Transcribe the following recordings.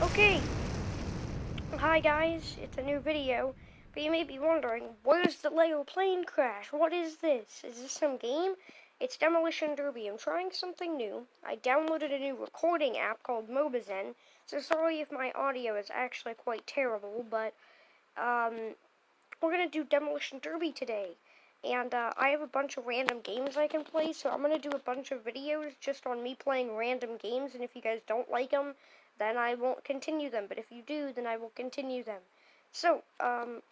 Okay, hi guys, it's a new video, but you may be wondering, where's the Lego plane crash? What is this? Is this some game? It's Demolition Derby. I'm trying something new. I downloaded a new recording app called Mobizen, so sorry if my audio is actually quite terrible, but we're gonna do Demolition Derby today. And I have a bunch of random games I can play, so I'm gonna do a bunch of videos just on me playing random games, and if you guys don't like them, then I won't continue them, but if you do, then I will continue them. So,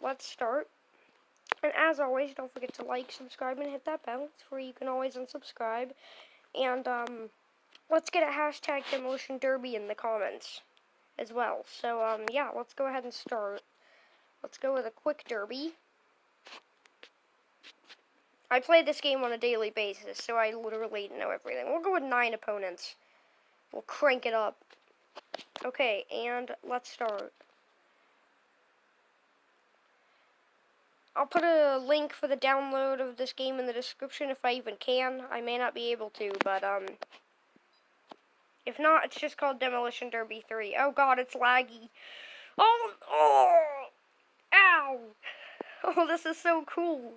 let's start. And as always, don't forget to like, subscribe, and hit that bell. It's free, you can always unsubscribe. And, let's get a hashtag Demolition Derby in the comments as well. So, yeah, let's go ahead and start. Let's go with a quick derby. I play this game on a daily basis, so I literally know everything. We'll go with 9 opponents. We'll crank it up. Okay, and let's start. I'll put a link for the download of this game in the description if I even can. I may not be able to, but, if not, it's just called Demolition Derby 3. Oh god, it's laggy. Oh, ow. Oh, this is so cool.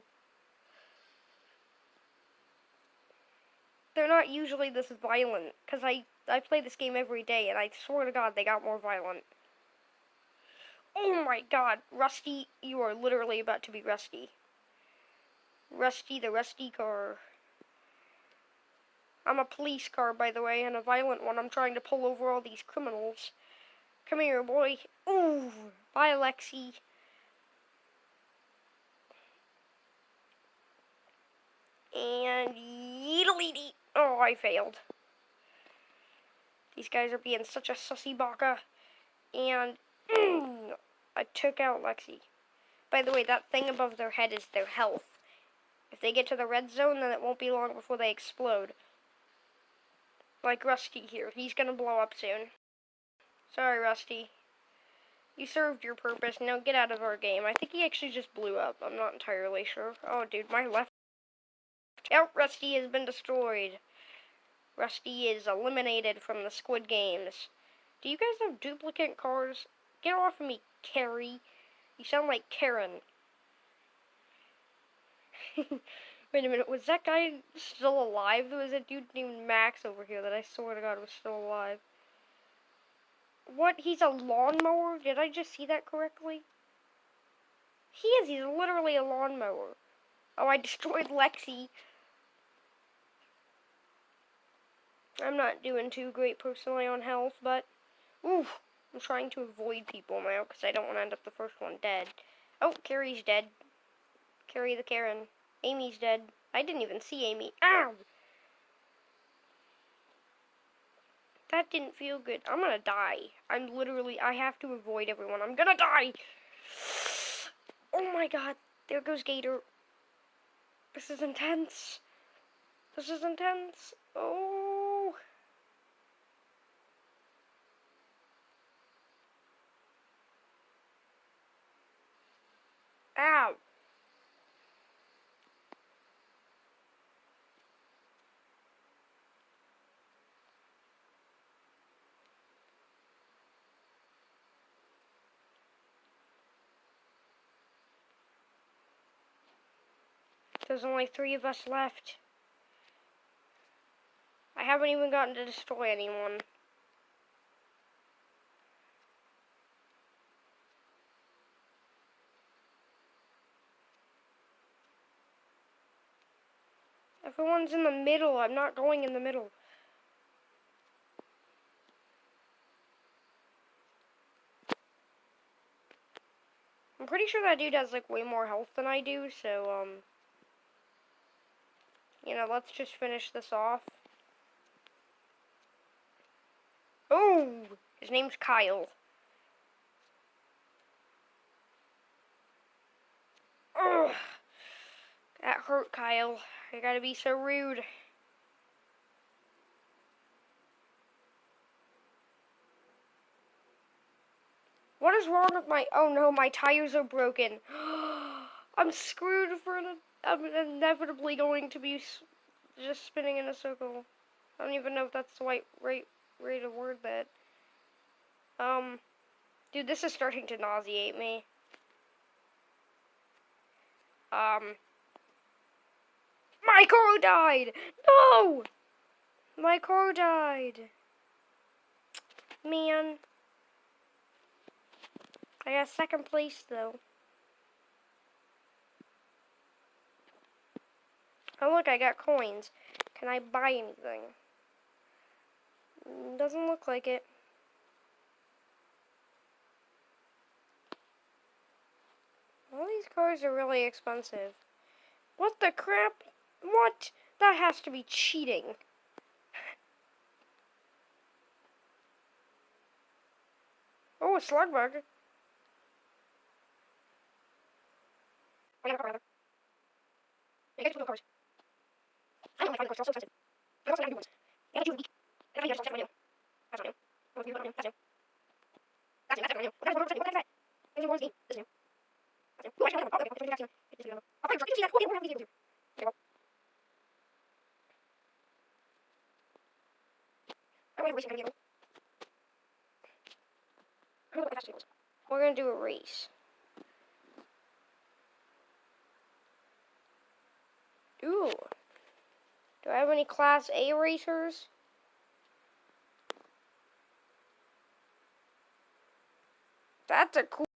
They're not usually this violent, because I play this game every day, and I swear to god, they got more violent. Oh my god, Rusty, you are literally about to be Rusty. Rusty, the Rusty car. I'm a police car, by the way, and a violent one. I'm trying to pull over all these criminals. Come here, boy. Ooh, bye, Lexi. And yeedly-dee. Oh, I failed. These guys are being such a sussy baka. And I took out Lexi. By the way, that thing above their head is their health. If they get to the red zone, then it won't be long before they explode. Like Rusty here. He's gonna blow up soon. Sorry, Rusty. You served your purpose. Now get out of our game. I think he actually just blew up. I'm not entirely sure. Oh, dude, my left. Oh, Rusty has been destroyed. Rusty is eliminated from the Squid Games. Do you guys have duplicate cars? Get off of me, Carrie. You sound like Karen. Wait a minute, was that guy still alive? There was a dude named Max over here that I swear to God was still alive. What? He's a lawnmower? Did I just see that correctly? He is. He's literally a lawnmower. Oh, I destroyed Lexi. I'm not doing too great personally on health, but oof, I'm trying to avoid people now because I don't want to end up the first one dead. Oh, Carrie's dead. Carrie the Karen. Amy's dead. I didn't even see Amy. Ow! That didn't feel good. I'm gonna die. I have to avoid everyone. I'm gonna die! Oh my god, there goes Gator. This is intense. This is intense. Oh. Ow. There's only 3 of us left. I haven't even gotten to destroy anyone. Everyone's in the middle. I'm not going in the middle. I'm pretty sure that dude has, like, way more health than I do, so, you know, let's just finish this off. Oh! His name's Kyle. Ugh! That hurt, Kyle. You gotta be so rude. What is wrong with my... Oh no, my tires are broken. I'm screwed I'm inevitably going to be just spinning in a circle. I don't even know if that's the right way to word that. Dude, this is starting to nauseate me. My car died! No! My car died. Man. I got second place, though. Oh, look, I got coins. Can I buy anything? Doesn't look like it. All these cars are really expensive. What the crap? What? That has to be cheating. Oh, a slug bug. I got a car, rather. I got two cars. I don't like finding cars, they're all so expensive. I also got new ones. I got two a week. And I just check my new. That's not new. That's new. That's new. That's new. That's new. What is that? There's one game. This is new. That's new. Oh, actually, oh, okay. I'll find a truck. You can see that. Okay, we're having these here. There you go. I don't have a racing vehicle. I don't know what my fastest vehicle is. We're gonna do a race. Ooh. Do I have any Class A racers? That's a cool.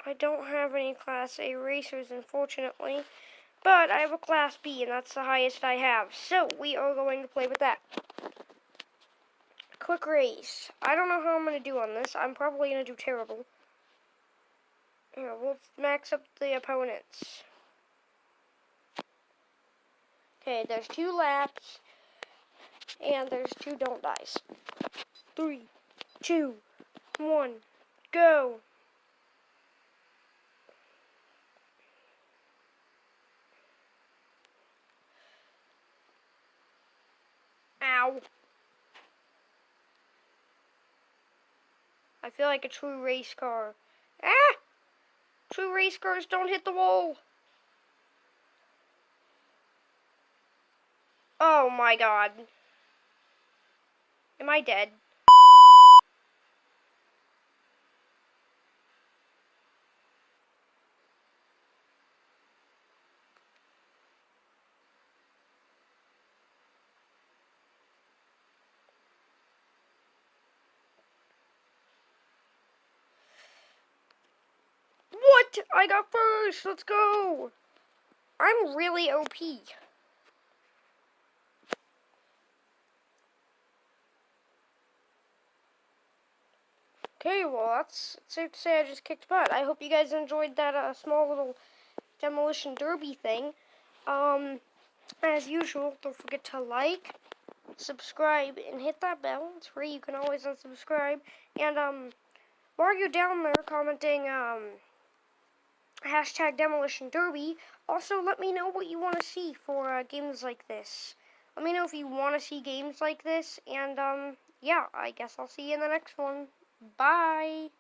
I don't have any Class A racers, unfortunately. But I have a Class B, and that's the highest I have. So, we are going to play with that. Quick race. I don't know how I'm going to do on this. I'm probably going to do terrible. Here, we'll max up the opponents. Okay, there's 2 laps. And there's 2 don't dies. 3, 2, 1, go. Ow. I feel like a true race car. Ah! True race cars don't hit the wall. Oh my god. Am I dead? What? I got first. Let's go. I'm really OP. Okay, well, that's safe to say I just kicked butt. I hope you guys enjoyed that small little demolition derby thing. As usual, don't forget to like, subscribe, and hit that bell. It's free. You can always unsubscribe. And, while you're down there commenting, hashtag Demolition Derby, also let me know what you want to see for games like this. Let me know if you want to see games like this, and yeah, I guess I'll see you in the next one. Bye!